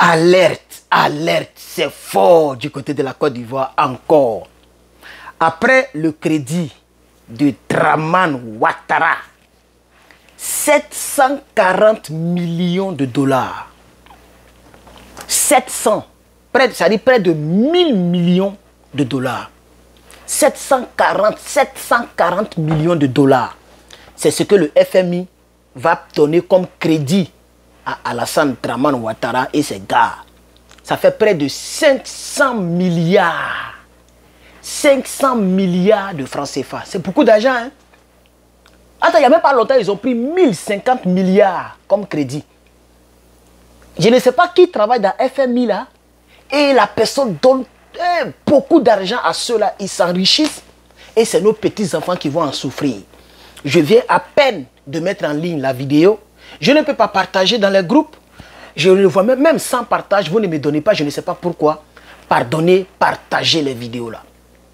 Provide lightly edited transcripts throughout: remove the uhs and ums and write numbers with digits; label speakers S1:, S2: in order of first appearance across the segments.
S1: Alerte, alerte, c'est fort du côté de la Côte d'Ivoire encore. Après le crédit de Dramane Ouattara, 740 millions de dollars. 700, ça dit près de 1000 millions de dollars. 740 millions de dollars. C'est ce que le FMI va donner comme crédit à Alassane Dramane Ouattara et ses gars. Ça fait près de 500 milliards. 500 milliards de francs CFA. C'est beaucoup d'argent, hein? Attends, il n'y a même pas longtemps, ils ont pris 1050 milliards comme crédit. Je ne sais pas qui travaille dans FMI là. Et la personne donne beaucoup d'argent à ceux-là. Ils s'enrichissent. Et c'est nos petits-enfants qui vont en souffrir. Je viens à peine de mettre en ligne la vidéo. Je ne peux pas partager dans les groupes. Je le vois même sans partage. Vous ne me donnez pas, je ne sais pas pourquoi. Pardonnez, partagez les vidéos là.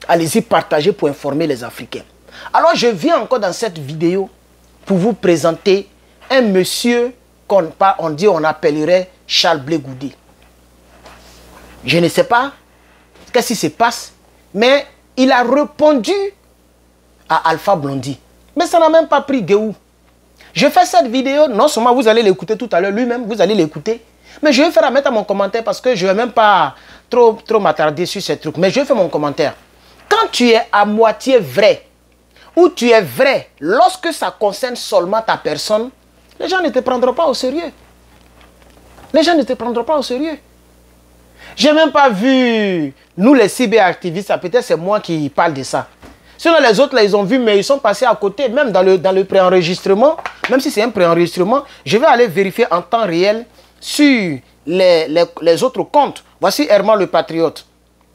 S1: Allez-y, partagez pour informer les Africains. Alors je viens encore dans cette vidéo pour vous présenter un monsieur qu'on appellerait Charles Blé Goudé. Je ne sais pas qu'est-ce qui se passe, mais il a répondu à Alpha Blondy. Mais ça n'a même pas pris Guéou. Je fais cette vidéo, non seulement vous allez l'écouter tout à l'heure, lui-même, vous allez l'écouter, mais je vais faire à mettre à mon commentaire parce que je ne vais même pas trop m'attarder sur ces trucs, mais je vais faire mon commentaire. Quand tu es à moitié vrai, ou tu es vrai, lorsque ça concerne seulement ta personne, les gens ne te prendront pas au sérieux. Les gens ne te prendront pas au sérieux. Je n'ai même pas vu, nous les cyberactivistes, peut-être c'est moi qui parle de ça. Sinon les autres, là, ils ont vu, mais ils sont passés à côté, même dans le préenregistrement, même si c'est un préenregistrement, je vais aller vérifier en temps réel sur les autres comptes. Voici Herman le Patriote.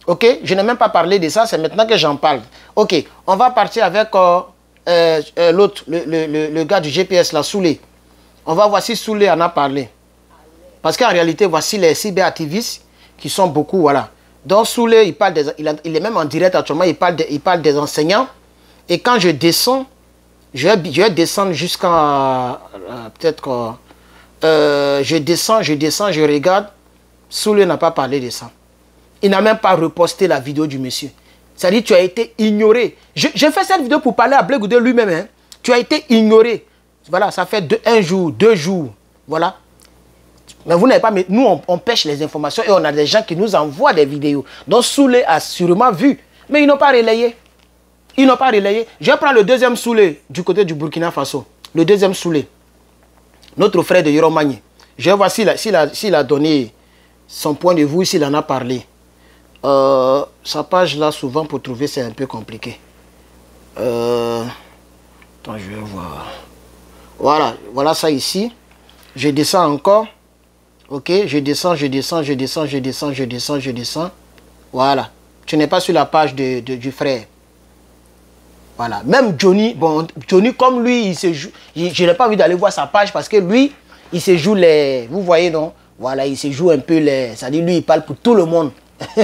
S1: Ok, je n'ai même pas parlé de ça, c'est maintenant que j'en parle. Ok, on va partir avec l'autre, le gars du GPS, là, Soulé. On va voir si Soulé en a parlé. Parce qu'en réalité, voici les cyberactivistes qui sont beaucoup, voilà. Donc Soulé, il est même en direct actuellement, il parle des enseignants. Et quand je descends, je vais descendre jusqu'à, peut-être, je descends, je regarde. Soulé n'a pas parlé de ça. Il n'a même pas reposté la vidéo du monsieur. C'est-à-dire tu as été ignoré. J'ai fait cette vidéo pour parler à Blé Goudé lui-même. Hein. Tu as été ignoré. Voilà, ça fait un jour, 2 jours. Voilà. Mais vous n'avez pas... Mais nous, on pêche les informations et on a des gens qui nous envoient des vidéos. Donc Soulé a sûrement vu. Mais ils n'ont pas relayé. Ils n'ont pas relayé. Je prends le deuxième Soulé du côté du Burkina Faso. Le deuxième Soulé. Notre frère de Yoromagné. Je vais voir s'il a donné son point de vue, s'il en a parlé. Sa page là, souvent pour trouver, c'est un peu compliqué. Attends, je vais voir. Voilà ça ici. Je descends encore. Ok, je descends. Voilà. Tu n'es pas sur la page du frère. Voilà. Même Johnny, bon, Johnny comme lui, il se joue. Je n'ai pas envie d'aller voir sa page parce que lui, il se joue les. Vous voyez, non? Voilà, il se joue un peu les. C'est-à-dire, lui, il parle pour tout le monde.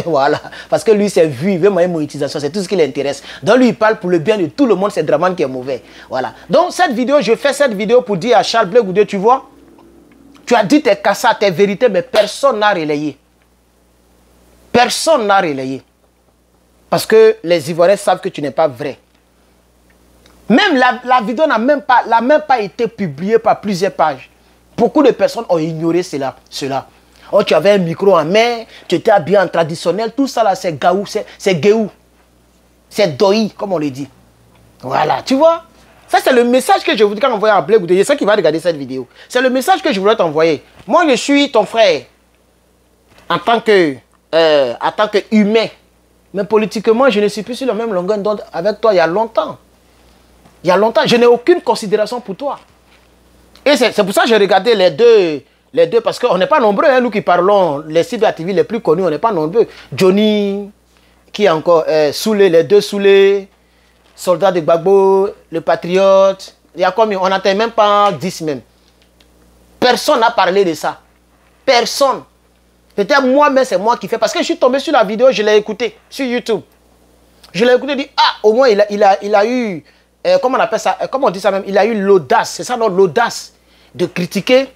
S1: Voilà, parce que lui c'est vu, il veut moyen monétisation, c'est tout ce qui l'intéresse. Donc lui il parle pour le bien de tout le monde, c'est Dramane qui est mauvais. Voilà. Donc cette vidéo, je fais cette vidéo pour dire à Charles Blé Goudé, tu vois, tu as dit tes cassas, tes vérités, mais personne n'a relayé. Personne n'a relayé. Parce que les Ivoiriens savent que tu n'es pas vrai. Même la vidéo n'a même pas été publiée par plusieurs pages. Beaucoup de personnes ont ignoré cela. Oh, tu avais un micro en main, tu étais habillé en traditionnel, tout ça là, c'est gaou, c'est guéou. C'est doi, comme on le dit. Voilà, tu vois. Ça, c'est le message que je voudrais envoyer à Blé Goudé. Je sais qu'il va regarder cette vidéo. C'est le message que je voudrais t'envoyer. Moi, je suis ton frère. En tant que humain. Mais politiquement, je ne suis plus sur la même longueur d'onde avec toi il y a longtemps. Il y a longtemps, je n'ai aucune considération pour toi. Et c'est pour ça que j'ai regardé les deux, parce qu'on n'est pas nombreux, hein, nous qui parlons, les cyberactivistes les plus connus, on n'est pas nombreux. Johnny, qui est encore Soulé, les deux Soulé, Soldat de Gbagbo, le Patriote. Il y a combien? On n'atteint même pas 10 même. Personne n'a parlé de ça. Personne. Peut-être moi, mais c'est moi qui fais. Parce que je suis tombé sur la vidéo, je l'ai écouté sur YouTube. Je l'ai écouté et dit, ah, au moins il a eu, comment on appelle ça, comment on dit ça même, il a eu l'audace, c'est ça non, l'audace de critiquer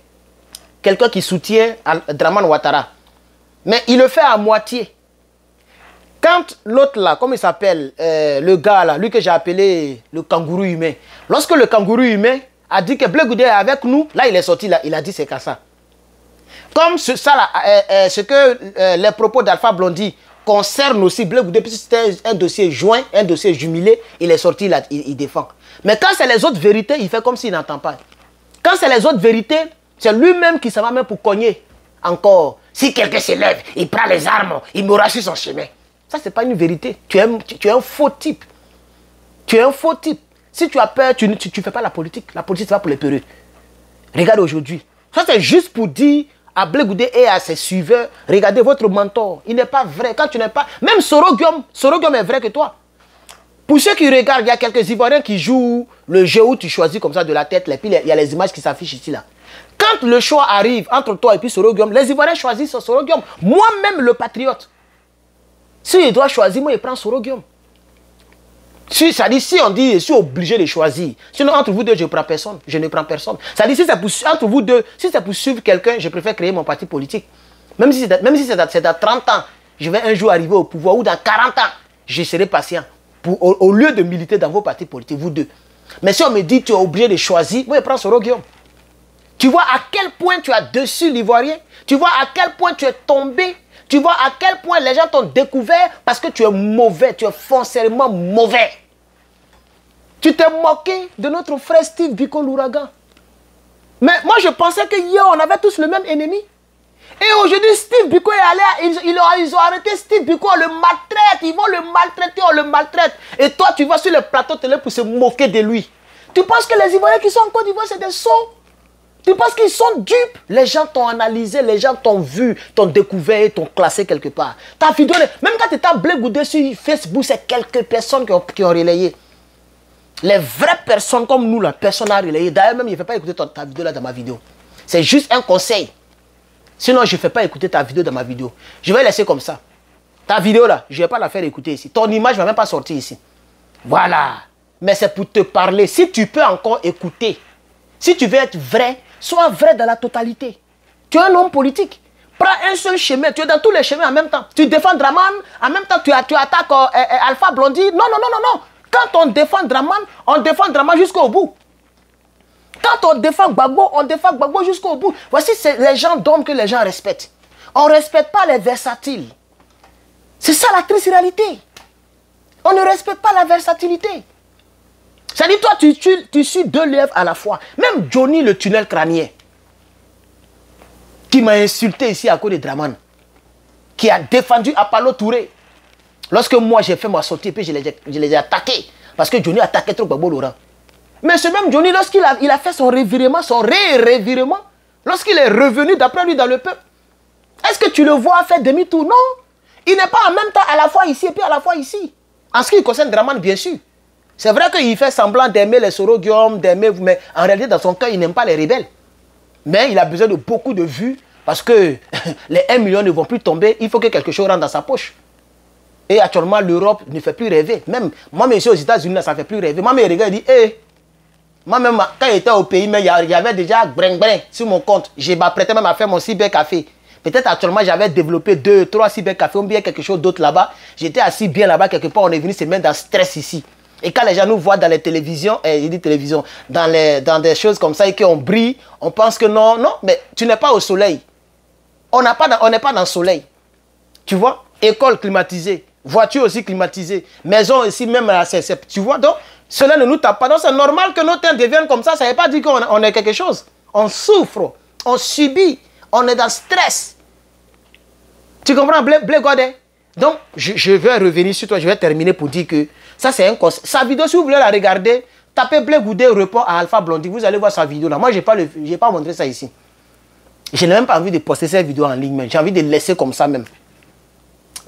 S1: quelqu'un qui soutient Dramane Ouattara. Mais il le fait à moitié. Quand l'autre là, comme il s'appelle, le gars là, lui que j'ai appelé le kangourou humain, lorsque le kangourou humain a dit que Blé Goudé est avec nous, là il est sorti, là, il a dit c'est qu'à ça. Comme ce que les propos d'Alpha Blondy concernent aussi Blé Goudé, puisque c'était un dossier joint, un dossier jumelé, il est sorti là, il défend. Mais quand c'est les autres vérités, il fait comme s'il n'entend pas. Quand c'est les autres vérités, c'est lui-même qui s'en va même pour cogner. Encore, si quelqu'un s'élève, il prend les armes, il mourra sur son chemin. Ça, ce n'est pas une vérité. Tu es un faux type. Tu es un faux type. Si tu as peur, tu ne fais pas la politique. La politique, c'est pas pour les peureux. Regarde aujourd'hui. Ça, c'est juste pour dire à Blé Goudé et à ses suiveurs, regardez votre mentor. Il n'est pas vrai. Quand tu n'es pas... Même Soro Guillaume est vrai que toi. Pour ceux qui regardent, il y a quelques Ivoiriens qui jouent le jeu où tu choisis comme ça de la tête. Et puis, il y a les images qui s'affichent ici, là. Quand le choix arrive entre toi et puis Soro Guillaume, les Ivoiriens choisissent Soro Guillaume. Moi-même, le patriote. Si il doit choisir, moi, il prend Soro Guillaume. Si on dit, je suis obligé de choisir. Sinon, entre vous deux, je ne prends personne. Je ne prends personne. Ça dit, si c'est pour, entre vous deux, si c'est pour suivre quelqu'un, je préfère créer mon parti politique. Même si c'est dans 30 ans, je vais un jour arriver au pouvoir, ou dans 40 ans, je serai patient. Au lieu de militer dans vos partis politiques, vous deux. Mais si on me dit, tu es obligé de choisir, moi, je prends Soro Guillaume. Tu vois à quel point tu as dessus l'Ivoirien. Tu vois à quel point tu es tombé. Tu vois à quel point les gens t'ont découvert parce que tu es mauvais, tu es foncièrement mauvais. Tu t'es moqué de notre frère Steve Biko l'ouragan. Mais moi je pensais que hier on avait tous le même ennemi. Et aujourd'hui Steve Biko est allé, ils ont arrêté Steve Biko, on le maltraite, ils vont le maltraiter, on le maltraite. Et toi tu vas sur le plateau télé pour se moquer de lui. Tu penses que les Ivoiriens qui sont en Côte d'Ivoire c'est des sots? Tu penses qu'ils sont dupes? Les gens t'ont analysé, les gens t'ont vu, t'ont découvert, t'ont classé quelque part. Ta vidéo, même quand tu t'as Blé Goudé sur Facebook, c'est quelques personnes qui ont relayé. Les vraies personnes comme nous, la personne a relayé. D'ailleurs, même, je ne fais pas écouter ta vidéo là dans ma vidéo. C'est juste un conseil. Sinon, je ne fais pas écouter ta vidéo dans ma vidéo. Je vais laisser comme ça. Ta vidéo là, je ne vais pas la faire écouter ici. Ton image ne va même pas sortir ici. Voilà. Mais c'est pour te parler. Si tu peux encore écouter, si tu veux être vrai, sois vrai dans la totalité. Tu es un homme politique. Prends un seul chemin. Tu es dans tous les chemins en même temps. Tu défends Draman, en même temps tu attaques Alpha Blondy. Non, non, non, non, non. Quand on défend Draman jusqu'au bout. Quand on défend Gbagbo jusqu'au bout. Voici les gens d'hommes que les gens respectent. On ne respecte pas les versatiles. C'est ça la triste réalité. On ne respecte pas la versatilité. C'est-à-dire, toi, tu suis deux lièvres à la fois. Même Johnny, le tunnel crânien, qui m'a insulté ici à cause de Draman, qui a défendu Apollo Touré. Lorsque moi, j'ai fait ma sortie, puis je les ai attaqués. Parce que Johnny attaquait trop Gbagbo Laurent. Mais ce même Johnny, lorsqu'il a fait son revirement, son revirement, lorsqu'il est revenu d'après lui dans le peuple, est-ce que tu le vois faire demi-tour? Non. Il n'est pas en même temps à la fois ici et puis à la fois ici. En ce qui concerne Draman, bien sûr. C'est vrai qu'il fait semblant d'aimer les Soro Guillaume, mais en réalité, dans son cœur, il n'aime pas les rebelles. Mais il a besoin de beaucoup de vues parce que les 1 million ne vont plus tomber. Il faut que quelque chose rentre dans sa poche. Et actuellement, l'Europe ne fait plus rêver. Même moi, mais ici aux États-Unis, ça ne fait plus rêver. Moi, mais regarde, il dit, hé, moi-même, quand j'étais au pays, il y avait déjà bring sur mon compte. Je m'apprêtais même à faire mon cybercafé. Peut-être actuellement, j'avais développé 2, 3 cybercafés ou bien quelque chose d'autre là-bas. J'étais assis bien là-bas, quelque part, on est venu se mettre dans le stress ici. Et quand les gens nous voient dans les télévisions, dans des choses comme ça et qu'on brille, on pense que non, non, mais tu n'es pas au soleil. On n'est pas dans le soleil. Tu vois? École climatisée, voiture aussi climatisée, maison ici même, tu vois? Donc, cela ne nous tape pas. Donc, c'est normal que nos terres deviennent comme ça. Ça ne veut pas dire qu'on est quelque chose. On souffre, on subit, on est dans le stress. Tu comprends, Blé Goudé? Donc, je vais revenir sur toi, je vais terminer pour dire que ça, c'est un conseil. Sa vidéo, si vous voulez la regarder, tapez Blé Goudé répond à Alpha Blondy. Vous allez voir sa vidéo là. Moi, je n'ai pas montré ça ici. Je n'ai même pas envie de poster cette vidéo en ligne. J'ai envie de laisser comme ça même.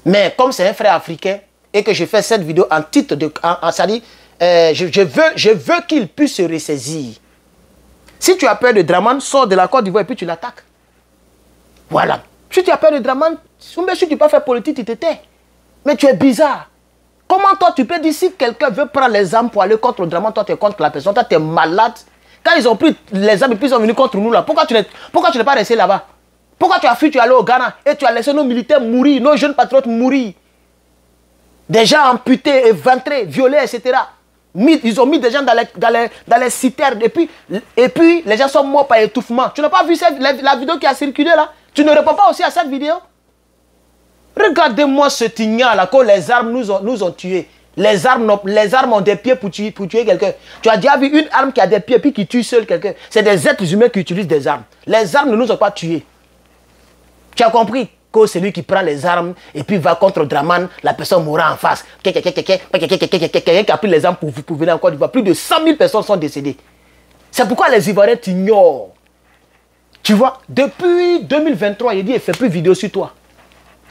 S1: Mais comme c'est un frère africain et que je fais cette vidéo en titre de... c'est-à-dire, je veux qu'il puisse se ressaisir. Si tu as peur de Draman, sors de la Côte d'Ivoire et puis tu l'attaques. Voilà. Si tu as peur de Draman, si tu peux pas faire politique, tu te tais. Mais tu es bizarre. Comment toi tu peux dire si quelqu'un veut prendre les armes pour aller contre Draman, toi tu es contre la personne, toi tu es malade. Quand ils ont pris les armes et puis ils sont venus contre nous là, pourquoi tu n'es pas resté là-bas? Pourquoi tu as fui, tu es allé au Ghana et tu as laissé nos militaires mourir, nos jeunes patriotes mourir? Des gens amputés, éventrés, violés, etc. Ils ont mis des gens dans les citernes et puis les gens sont morts par étouffement. Tu n'as pas vu la vidéo qui a circulé là? Tu ne réponds pas aussi à cette vidéo? Regardez-moi ce tignan là, que les armes nous ont tués. Les armes ont des pieds pour tuer quelqu'un. Tu as déjà vu une arme qui a des pieds et puis qui tue seul quelqu'un? C'est des êtres humains qui utilisent des armes. Les armes ne nous ont pas tués. Tu as compris que c'est lui qui prend les armes et puis va contre Draman, la personne mourra en face. Quelqu'un qui a pris les armes pour venir en Côte d'Ivoire. Plus de 100 000 personnes sont décédées. C'est pourquoi les Ivoiriens t'ignorent. Tu vois, depuis 2023, il dit, il ne fait plus vidéo sur toi.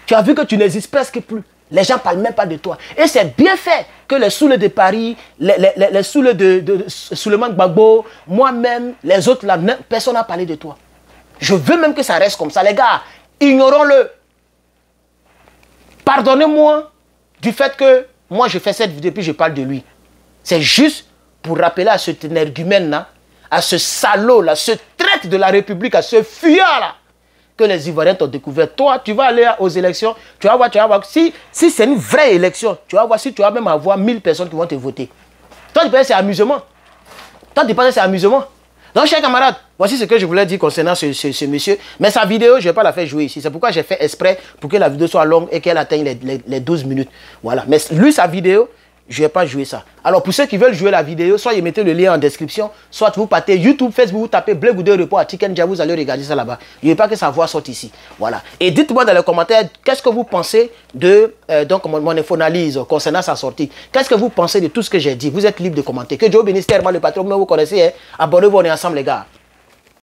S1: Tu as vu que tu n'existes presque plus. Les gens ne parlent même pas de toi. Et c'est bien fait que les Souleux de Paris, les Souleux de Souleymane Gbagbo, moi-même, les autres, là, personne n'a parlé de toi. Je veux même que ça reste comme ça. Les gars, ignorons-le. Pardonnez-moi du fait que moi, je fais cette vidéo et puis je parle de lui. C'est juste pour rappeler à cet énergumène-là, à ce salaud-là, ce traître de la République, à ce fuyard-là, que les Ivoiriens t'ont découvert. Toi, tu vas aller aux élections, tu vas voir. Si c'est une vraie élection, tu vas voir si tu vas même avoir 1000 personnes qui vont te voter. Toi, tu penses que c'est amusement. Toi, tu penses que c'est amusement. Donc, chers camarades, voici ce que je voulais dire concernant ce monsieur. Mais sa vidéo, je ne vais pas la faire jouer ici. C'est pourquoi j'ai fait exprès pour que la vidéo soit longue et qu'elle atteigne les 12 minutes. Voilà. Mais lui, sa vidéo, je ne vais pas jouer ça. Alors, pour ceux qui veulent jouer la vidéo, soit ils mettez le lien en description, soit vous partez YouTube, Facebook, vous tapez Blé Goudé Report à Tikenja, vous allez regarder ça là-bas. Il ne veut pas que sa voix sorte ici. Voilà. Et dites-moi dans les commentaires, qu'est-ce que vous pensez de donc mon infoanalyse concernant sa sortie. Qu'est-ce que vous pensez de tout ce que j'ai dit? Vous êtes libre de commenter. Que Dieu bénisse tellement le patron, vous connaissez. Hein? Abonnez-vous, on est ensemble les gars.